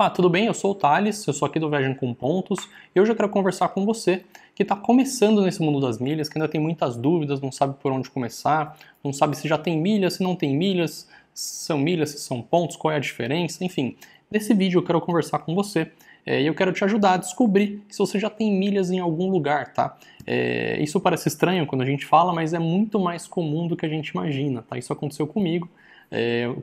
Opa, tudo bem? Eu sou o Thales, eu sou aqui do Viagem com Pontos e hoje eu quero conversar com você que está começando nesse mundo das milhas, que ainda tem muitas dúvidas, não sabe por onde começar, não sabe se já tem milhas, se não tem milhas, se são pontos, qual é a diferença, enfim. Nesse vídeo eu quero conversar com você e eu quero te ajudar a descobrir se você já tem milhas em algum lugar, tá? Isso parece estranho quando a gente fala, mas é muito mais comum do que a gente imagina, tá? Isso aconteceu comigo.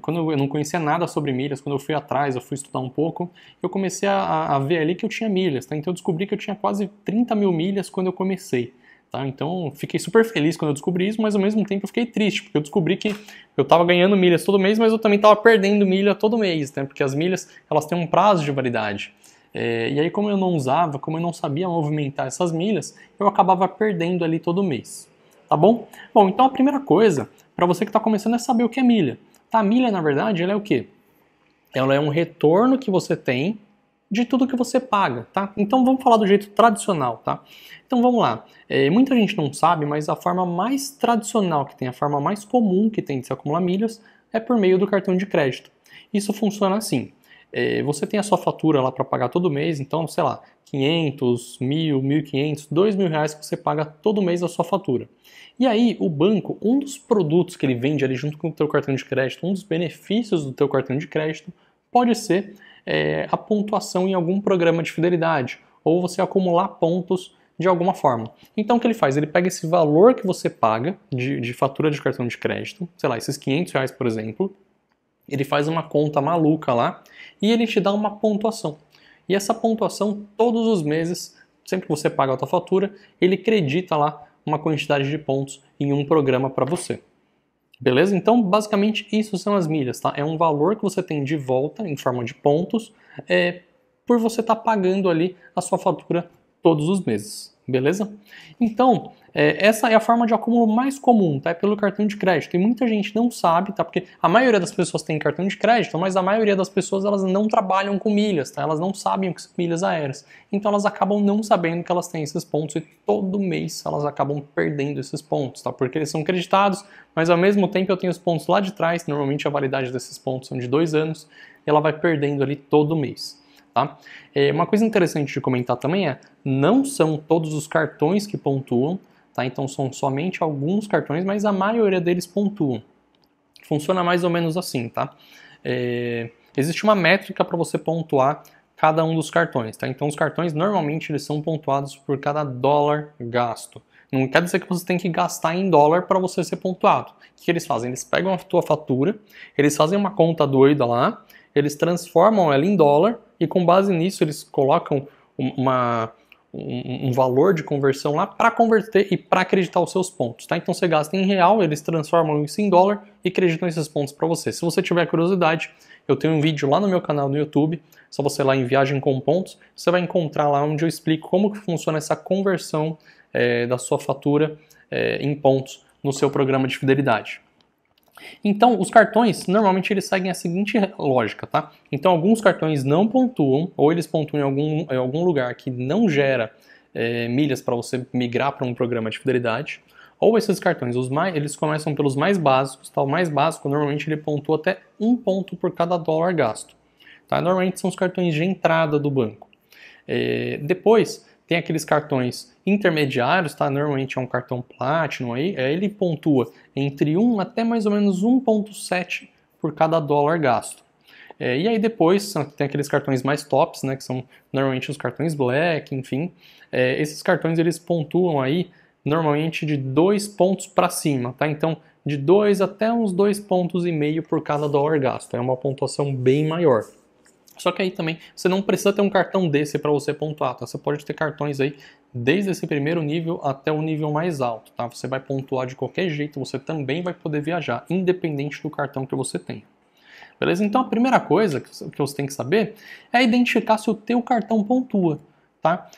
Quando eu não conhecia nada sobre milhas, quando eu fui atrás, eu fui estudar um pouco, eu comecei a ver ali que eu tinha milhas, tá? Então eu descobri que eu tinha quase 30 mil milhas quando eu comecei, tá? Então fiquei super feliz quando eu descobri isso, mas ao mesmo tempo eu fiquei triste, porque eu descobri que eu estava ganhando milhas todo mês, mas eu também estava perdendo milha todo mês, né? Porque as milhas, elas têm um prazo de validade. E aí, como eu não usava, como eu não sabia movimentar essas milhas, eu acabava perdendo ali todo mês, tá bom? Bom, então a primeira coisa, para você que está começando, é saber o que é milha. Tá, a milha, na verdade, ela é o quê? Ela é um retorno que você tem de tudo que você paga, tá? Então vamos falar do jeito tradicional, tá? Então vamos lá. Muita gente não sabe, mas a forma mais tradicional que tem, a forma mais comum que tem de se acumular milhas é por meio do cartão de crédito. Isso funciona assim. Você tem a sua fatura lá para pagar todo mês, então, sei lá, 500, 1.000, 1.500, 2.000 reais que você paga todo mês a sua fatura. E aí, o banco, um dos produtos que ele vende ali junto com o teu cartão de crédito, um dos benefícios do teu cartão de crédito, pode ser a pontuação em algum programa de fidelidade, ou você acumular pontos de alguma forma. Então, o que ele faz? Ele pega esse valor que você paga de fatura de cartão de crédito, sei lá, esses 500 reais, por exemplo, ele faz uma conta maluca lá e ele te dá uma pontuação. E essa pontuação, todos os meses, sempre que você paga a tua fatura, ele acredita lá uma quantidade de pontos em um programa para você. Beleza? Então, basicamente, isso são as milhas, tá? É um valor que você tem de volta em forma de pontos por você estar pagando ali a sua fatura todos os meses. Beleza? Então, essa é a forma de acúmulo mais comum, tá? É pelo cartão de crédito. E muita gente não sabe, tá? Porque a maioria das pessoas tem cartão de crédito, mas a maioria das pessoas elas não trabalham com milhas, tá? Elas não sabem o que são milhas aéreas. Então elas acabam não sabendo que elas têm esses pontos e todo mês elas acabam perdendo esses pontos, tá? Porque eles são creditados, mas ao mesmo tempo eu tenho os pontos lá de trás, normalmente a validade desses pontos são de 2 anos, e ela vai perdendo ali todo mês. Tá? Uma coisa interessante de comentar também não são todos os cartões que pontuam, tá? Então são somente alguns cartões, mas a maioria deles pontuam. Funciona mais ou menos assim, tá? Existe uma métrica para você pontuar cada um dos cartões, tá? Então os cartões normalmente eles são pontuados por cada dólar gasto. Não quer dizer que você tem que gastar em dólar para você ser pontuado. O que eles fazem? Eles pegam a tua fatura, eles fazem uma conta doida lá, eles transformam ela em dólar e com base nisso eles colocam um valor de conversão lá para converter e para acreditar os seus pontos, tá? Então você gasta em real, eles transformam isso em dólar e acreditam esses pontos para você. Se você tiver curiosidade, eu tenho um vídeo lá no meu canal no YouTube, só você lá em Viagem com Pontos, você vai encontrar lá onde eu explico como que funciona essa conversão da sua fatura em pontos no seu programa de fidelidade. Então, os cartões, normalmente eles seguem a seguinte lógica, tá? Então, alguns cartões não pontuam, ou eles pontuam em algum lugar que não gera milhas para você migrar para um programa de fidelidade, ou esses cartões, eles começam pelos mais básicos, tá? O mais básico, normalmente, ele pontua até 1 ponto por cada dólar gasto, tá? Normalmente são os cartões de entrada do banco. Depois, tem aqueles cartões intermediários, tá? Normalmente é um cartão Platinum aí, ele pontua entre 1 até mais ou menos 1,7 por cada dólar gasto. E aí depois tem aqueles cartões mais tops, né? Que são normalmente os cartões Black, enfim. Esses cartões eles pontuam aí normalmente de 2 pontos para cima, tá? Então de 2 até uns 2,5 pontos por cada dólar gasto. É uma pontuação bem maior. Só que aí também você não precisa ter um cartão desse para você pontuar, tá? Você pode ter cartões aí desde esse primeiro nível até o nível mais alto, tá? Você vai pontuar de qualquer jeito, você também vai poder viajar, independente do cartão que você tenha. Beleza? Então a primeira coisa que você tem que saber é identificar se o teu cartão pontua, tá?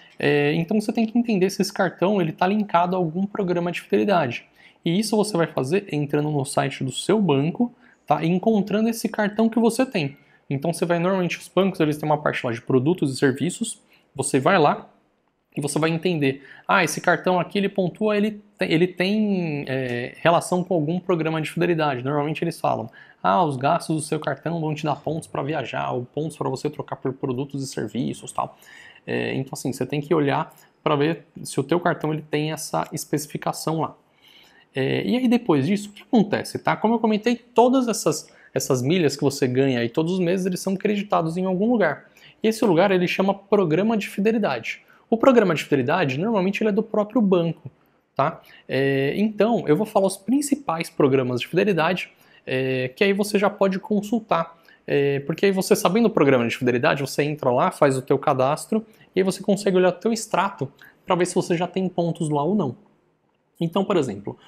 Então você tem que entender se esse cartão ele está linkado a algum programa de fidelidade. E isso você vai fazer entrando no site do seu banco, tá? E encontrando esse cartão que você tem. Então você vai, normalmente os bancos eles têm uma parte lá de produtos e serviços, você vai lá, E você vai entender, esse cartão aqui ele pontua, ele tem relação com algum programa de fidelidade. Normalmente eles falam, os gastos do seu cartão vão te dar pontos para viajar, ou pontos para você trocar por produtos e serviços, tal. Então assim, você tem que olhar para ver se o teu cartão ele tem essa especificação lá. E aí depois disso, o que acontece? Tá? Como eu comentei, todas essas milhas que você ganha aí todos os meses, eles são creditados em algum lugar. E esse lugar ele chama programa de fidelidade. O programa de fidelidade, normalmente, ele é do próprio banco, tá? Então, eu vou falar os principais programas de fidelidade, que aí você já pode consultar. Porque aí você, sabendo o programa de fidelidade, você entra lá, faz o teu cadastro, e aí você consegue olhar o teu extrato para ver se você já tem pontos lá ou não. Então, por exemplo,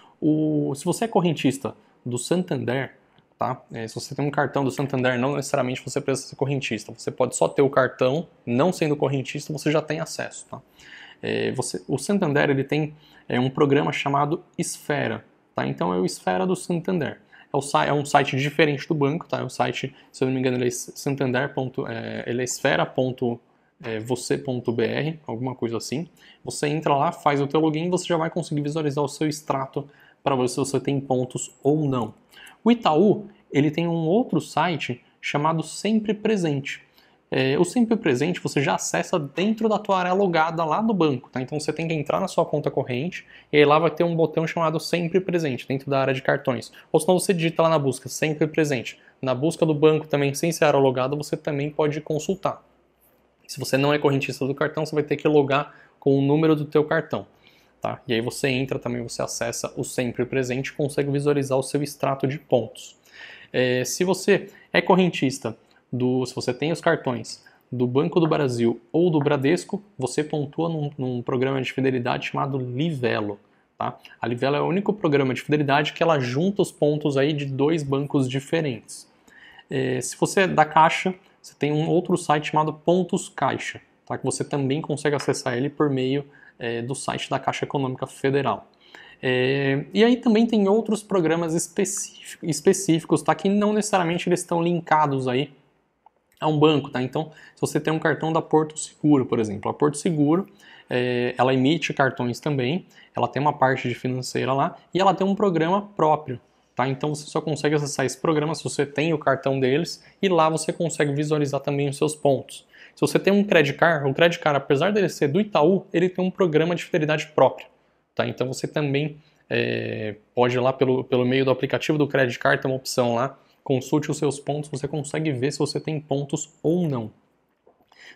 se você é correntista do Santander, tá? Se você tem um cartão do Santander, não necessariamente você precisa ser correntista. Você pode só ter o cartão, não sendo correntista, você já tem acesso. Tá? O Santander ele tem um programa chamado Esfera. Tá? Então é o Esfera do Santander. É um site diferente do banco. Tá? É um site, se eu não me engano, ele é Santander. Ele é esfera.você.br, alguma coisa assim. Você entra lá, faz o teu login e você já vai conseguir visualizar o seu extrato para ver se você tem pontos ou não. O Itaú, ele tem um outro site chamado Sempre Presente. O Sempre Presente você já acessa dentro da tua área logada lá do banco, tá? Então você tem que entrar na sua conta corrente e aí lá vai ter um botão chamado Sempre Presente dentro da área de cartões. Ou senão você digita lá na busca Sempre Presente. Na busca do banco também, sem ser área logada, você também pode consultar. Se você não é correntista do cartão, você vai ter que logar com o número do teu cartão. Tá? E aí você entra também, você acessa o Sempre Presente e consegue visualizar o seu extrato de pontos. Se você é correntista, se você tem os cartões do Banco do Brasil ou do Bradesco, você pontua num programa de fidelidade chamado Livelo. Tá? A Livelo é o único programa de fidelidade que ela junta os pontos aí de dois bancos diferentes. Se você é da Caixa, você tem um outro site chamado Pontos Caixa, tá? Que você também consegue acessar ele por meio do site da Caixa Econômica Federal. E aí também tem outros programas específicos, tá? Que não necessariamente eles estão linkados aí a um banco, tá? Então, se você tem um cartão da Porto Seguro, por exemplo, a Porto Seguro, ela emite cartões também, ela tem uma parte de financeira lá e ela tem um programa próprio, tá? Então você só consegue acessar esse programa se você tem o cartão deles e lá você consegue visualizar também os seus pontos. Se você tem um Credit Card, o Credit Card, apesar dele ser do Itaú, ele tem um programa de fidelidade próprio. Tá? Então você também pode ir lá pelo meio do aplicativo do Credit Card, tem uma opção lá, consulte os seus pontos, você consegue ver se você tem pontos ou não.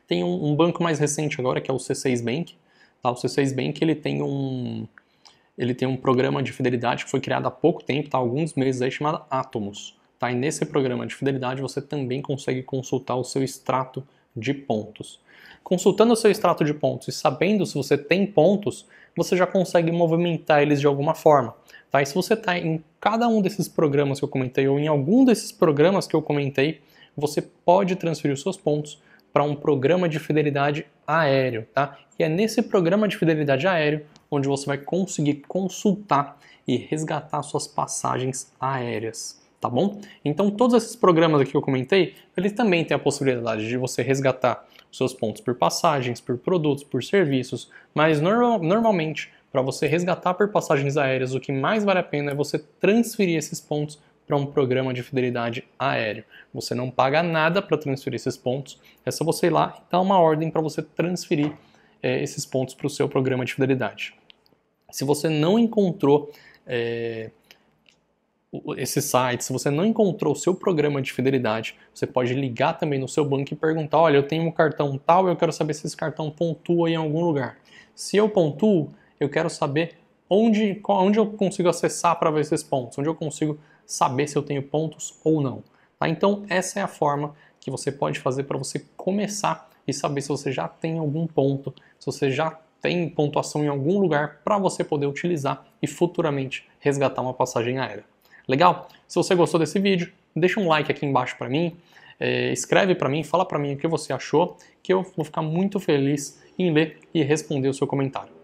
Tem um banco mais recente agora, que é o C6 Bank. Tá? O C6 Bank ele tem um programa de fidelidade que foi criado há pouco tempo, tá? Alguns meses aí, chamado Atomos. Tá? E nesse programa de fidelidade você também consegue consultar o seu extrato de pontos. Consultando o seu extrato de pontos e sabendo se você tem pontos, você já consegue movimentar eles de alguma forma. Tá? E se você está em cada um desses programas que eu comentei, ou em algum desses programas que eu comentei, você pode transferir os seus pontos para um programa de fidelidade aéreo. Tá? E é nesse programa de fidelidade aéreo onde você vai conseguir consultar e resgatar suas passagens aéreas. Tá bom? Então todos esses programas aqui que eu comentei, eles também têm a possibilidade de você resgatar os seus pontos por passagens, por produtos, por serviços, mas normalmente para você resgatar por passagens aéreas, o que mais vale a pena é você transferir esses pontos para um programa de fidelidade aéreo. Você não paga nada para transferir esses pontos, é só você ir lá e dar uma ordem para você transferir esses pontos para o seu programa de fidelidade. Se você não encontrou esse site, se você não encontrou o seu programa de fidelidade, você pode ligar também no seu banco e perguntar, olha, eu tenho um cartão tal, eu quero saber se esse cartão pontua em algum lugar. Se eu pontuo, eu quero saber onde eu consigo acessar para ver esses pontos, onde eu consigo saber se eu tenho pontos ou não. Tá? Então, essa é a forma que você pode fazer para você começar e saber se você já tem algum ponto, se você já tem pontuação em algum lugar para você poder utilizar e futuramente resgatar uma passagem aérea. Legal? Se você gostou desse vídeo, deixa um like aqui embaixo para mim, escreve para mim, fala para mim o que você achou, que eu vou ficar muito feliz em ler e responder o seu comentário.